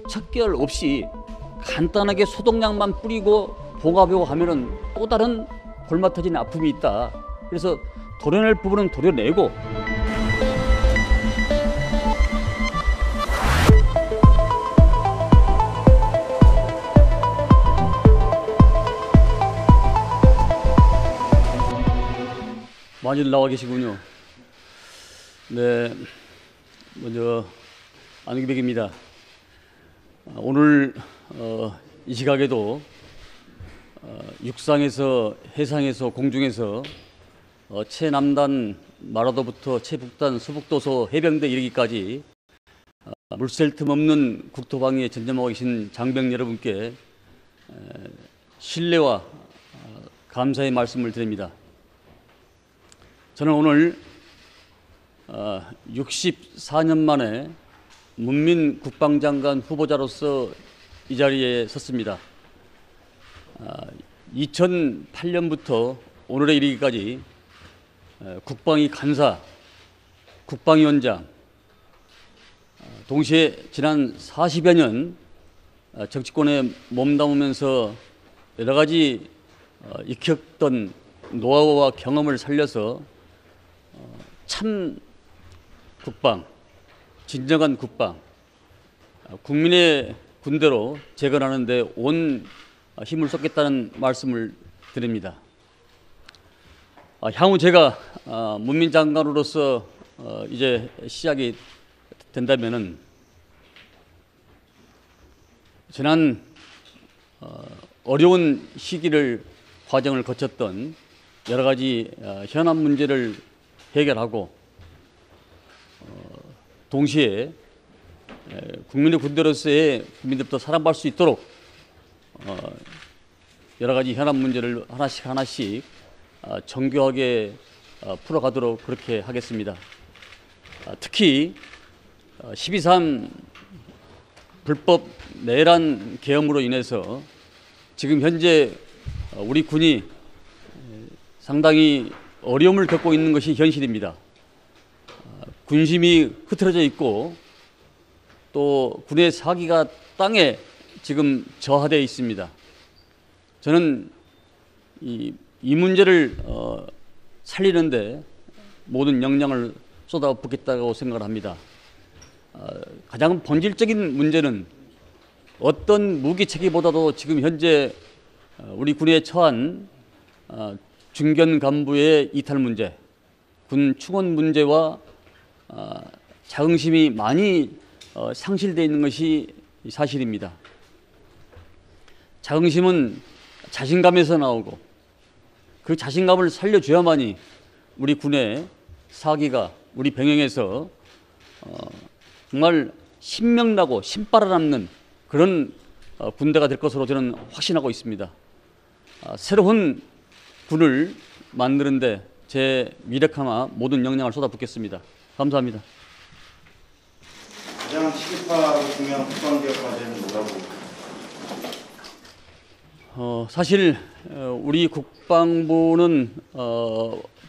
척결 없이 간단하게 소독약만 뿌리고 봉합하고 하면은 또 다른 골마 터진 아픔이 있다. 그래서 도려낼 부분은 도려내고 많이들 나와 계시군요. 네, 먼저 안규백입니다. 오늘 이 시각에도 육상에서, 해상에서, 공중에서 최남단 마라도부터 최북단 서북도서 해병대 이르기까지 물샐 틈 없는 국토방위에 전념하고 계신 장병 여러분께 신뢰와 감사의 말씀을 드립니다. 저는 오늘 64년 만에 문민 국방장관 후보자로서 이 자리에 섰습니다. 2008년부터 오늘에 이르기까지 국방위 간사, 국방위원장, 동시에 지난 40여 년 정치권에 몸담으면서 여러 가지 익혔던 노하우와 경험을 살려서 참 국방, 진정한 국방, 국민의 군대로 재건하는 데 온 힘을 쏟겠다는 말씀을 드립니다. 향후 제가 문민장관으로서 이제 시작이 된다면은 지난 어려운 시기를 과정을 거쳤던 여러 가지 현안 문제를 해결하고 동시에 국민의 군대로서의 국민들부터 사랑받을 수 있도록 여러 가지 현안 문제를 하나씩 정교하게 풀어가도록 그렇게 하겠습니다. 특히 12.3 불법 내란 계엄으로 인해서 지금 현재 우리 군이 상당히 어려움을 겪고 있는 것이 현실입니다. 군심이 흐트러져 있고 또 군의 사기가 땅에 지금 저하되어 있습니다. 저는 이 문제를 살리는데 모든 역량을 쏟아붓겠다고 생각을 합니다. 가장 본질적인 문제는 어떤 무기 체계보다도 지금 현재 우리 군에 처한 중견 간부의 이탈 문제, 군 충원 문제와 자긍심이 많이 상실되어 있는 것이 사실입니다. 자긍심은 자신감에서 나오고 그 자신감을 살려줘야만이 우리 군의 사기가 우리 병영에서 정말 신명나고 신바라남는 그런 군대가 될 것으로 저는 확신하고 있습니다. 새로운 군을 만드는데 제 미력함과 모든 역량을 쏟아붓겠습니다. 감사합니다. 가장 시급하고 중요한 국방개혁 과제는 뭐라고? 사실 우리 국방부는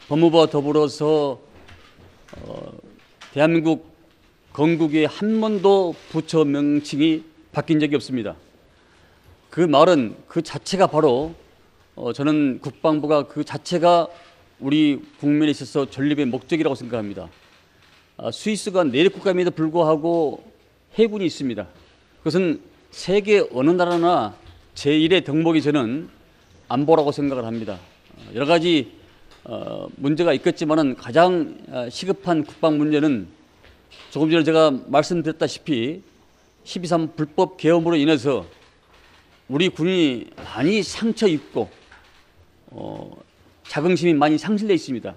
법무부와 더불어서 대한민국 건국에 한 번도 부처 명칭이 바뀐 적이 없습니다. 그 말은 그 자체가 바로 저는 국방부가 그 자체가 우리 국민에 있어서 전립의 목적이라고 생각합니다. 스위스가 내륙 국가임에도 불구하고 해군이 있습니다. 그것은 세계 어느 나라나 제1의 덕목이 저는 안보라고 생각을 합니다. 여러 가지 문제가 있겠지만은 가장 시급한 국방 문제는 조금 전에 제가 말씀드렸다시피 12.3 불법 계엄으로 인해서 우리 군이 많이 상처 입고 자긍심이 많이 상실되어 있습니다.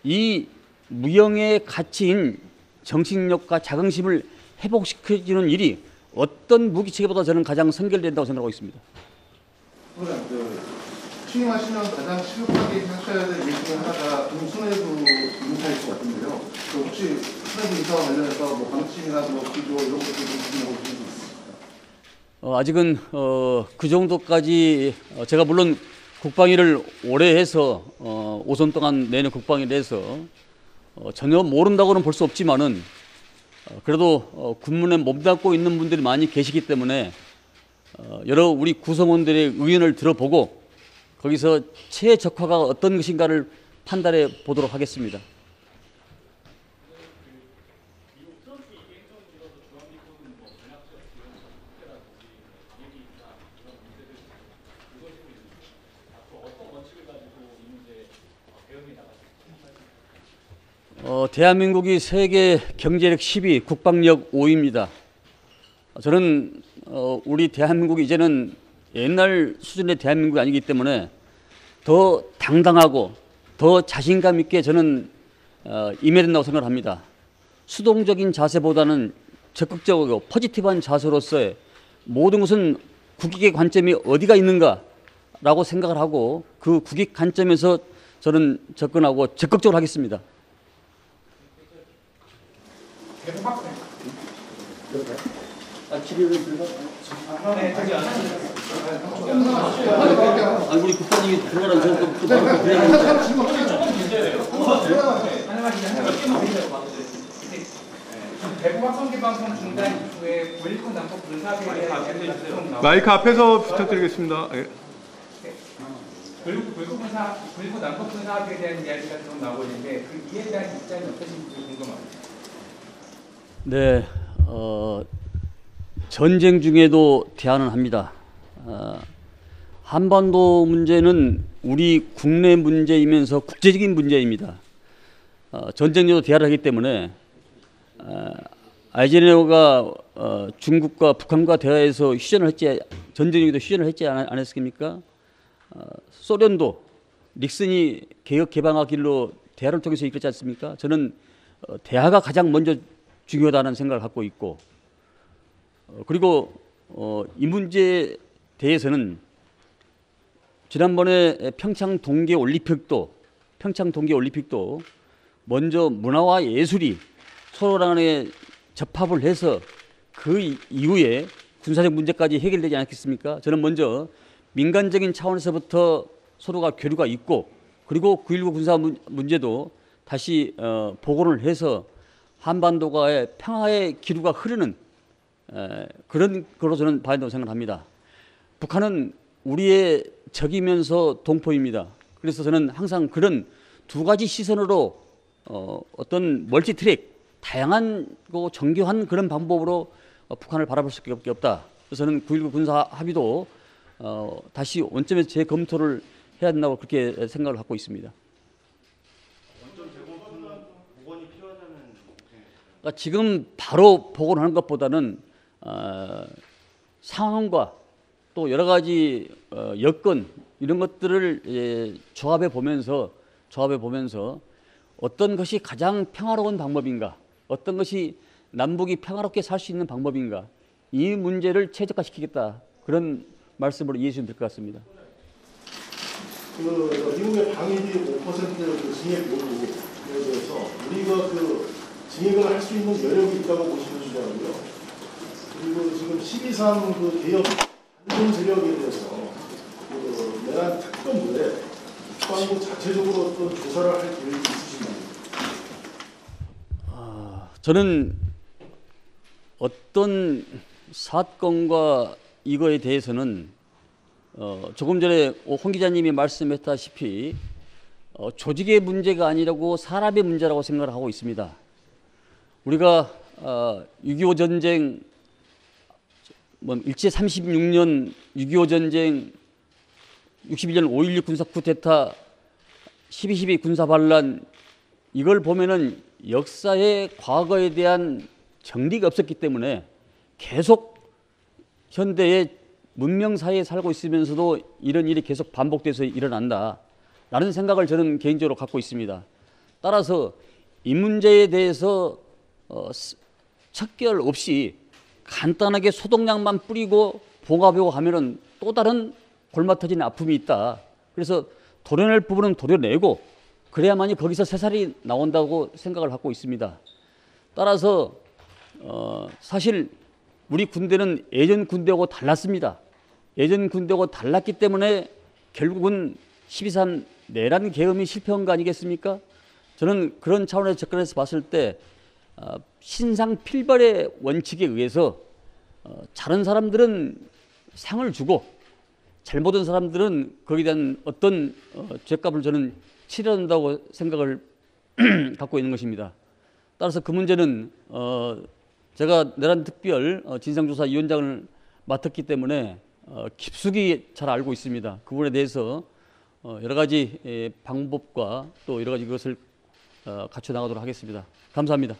이 무형의 가치인 정신력과 자긍심을 회복시켜주는 일이 어떤 무기체계보다 저는 가장 선결된다고 생각하고 있습니다. 그럼 취임하시면 가장 시급하게 하셔야 될 일 중에 하나가 동순회부 인사일 것 같은데요. 혹시 순회부 인사와 관련해서 뭐 방침이나 뭐 기조 이런 것들 좀 궁금하고 있습니다. 아직은 그 정도까지 제가 물론 국방위를 오래 해서 5선 동안 내년 국방위를 해서 전혀 모른다고는 볼 수 없지만은 그래도 군문에 몸담고 있는 분들이 많이 계시기 때문에 여러 우리 구성원들의 의견을 들어보고 거기서 최적화가 어떤 것인가를 판단해 보도록 하겠습니다. 대한민국이 세계 경제력 10위, 국방력 5위입니다. 저는 우리 대한민국이 이제는 옛날 수준의 대한민국이 아니기 때문에 더 당당하고 더 자신감 있게 저는 임해야 된다고 생각합니다. 수동적인 자세보다는 적극적이고 포지티브한 자세로서의 모든 것은 국익의 관점이 어디가 있는가라고 생각을 하고 그 국익 관점에서 저는 접근하고 적극적으로 하겠습니다. 우리 국장님이 들어가라고 저도 대북 확성기 방송 중단 이후에 9.19 남북 군사합의에 대한 이야기가 좀 나오고 마이크 앞에서 부탁드리겠습니다. 예. 9.19 남북 군사합의에 대한 이야기가 좀 나오고 있는데 그 이에 대한 입장이 어떠신지 궁금합니다. 네, 전쟁 중에도 대안을 합니다. 한반도 문제는 우리 국내 문제이면서 국제적인 문제입니다. 전쟁에도 대화를 하기 때문에 아이젠하워가 중국과 북한과 대화해서 휴전을 했지, 전쟁에도 휴전을 했지 않았습니까? 소련도 닉슨이 개혁 개방화 길로 대화를 통해서 이끌지 않습니까? 저는 대화가 가장 먼저 중요하다는 생각을 갖고 있고, 그리고 이 문제에 대해서는 지난번에 평창 동계 올림픽도 먼저 문화와 예술이 서로 간에 접합을 해서 그 이후에 군사적 문제까지 해결되지 않았겠습니까? 저는 먼저 민간적인 차원에서부터 서로가 교류가 있고, 그리고 9.19 군사 문제도 다시 복원을 해서 한반도가의 평화의 기류가 흐르는 그런 거로 저는 봐야 된다고 생각합니다. 북한은 우리의 적이면서 동포입니다. 그래서 저는 항상 그런 두 가지 시선으로 어떤 멀티트랙, 다양한 정교한 그런 방법으로 북한을 바라볼 수밖에 없다. 그래서 저는 9.19 군사 합의도 다시 원점에서 재검토를 해야 된다고 그렇게 생각을 갖고 있습니다. 그러니까 지금 바로 복원하는 것보다는 상황과 또 여러 가지 여건 이런 것들을 조합해 보면서 어떤 것이 가장 평화로운 방법인가, 어떤 것이 남북이 평화롭게 살 수 있는 방법인가, 이 문제를 최적화시키겠다, 그런 말씀으로 이해해 주시면 될 것 같습니다. 미국의 방위비 5% 증액 요구에 대해서 우리가 증액을 할 수 있는 여력이 있다고 보시는 주장이고요. 그리고 지금 12.3 개혁 안전 세력에 대해서 내란 특검부에 국방부 자체적으로 어떤 조사를 할 계획이 있으신가요? 저는 어떤 사건과 이거에 대해서는 조금 전에 홍 기자님이 말씀했다시피 조직의 문제가 아니라고 사람의 문제라고 생각을 하고 있습니다. 우리가 6.25 전쟁, 일제 36년 6.25 전쟁, 61년 5.16 군사 쿠데타, 12.12 군사 반란, 이걸 보면은 역사의 과거에 대한 정리가 없었기 때문에 계속 현대의 문명 사회에 살고 있으면서도 이런 일이 계속 반복돼서 일어난다라는 생각을 저는 개인적으로 갖고 있습니다. 따라서 이 문제에 대해서 척결 없이 간단하게 소독약만 뿌리고 봉합하고 하면은 또 다른 골마 터지는 아픔이 있다. 그래서 도려낼 부분은 도려내고 그래야만이 거기서 새살이 나온다고 생각을 갖고 있습니다. 따라서 사실 우리 군대는 예전 군대하고 달랐습니다. 예전 군대하고 달랐기 때문에 결국은 12.3 내란 계엄이 실패한 거 아니겠습니까? 저는 그런 차원에서 접근해서 봤을 때 신상필벌의 원칙에 의해서 잘한 사람들은 상을 주고 잘못한 사람들은 거기에 대한 어떤 죗값을 저는 치러야 한다고 생각을 갖고 있는 것입니다. 따라서 그 문제는 제가 내란 특별 진상조사위원장을 맡았기 때문에 깊숙이 잘 알고 있습니다. 그 부분에 대해서 여러 가지 방법과 또 여러 가지 것을 갖춰 나가도록 하겠습니다. 감사합니다.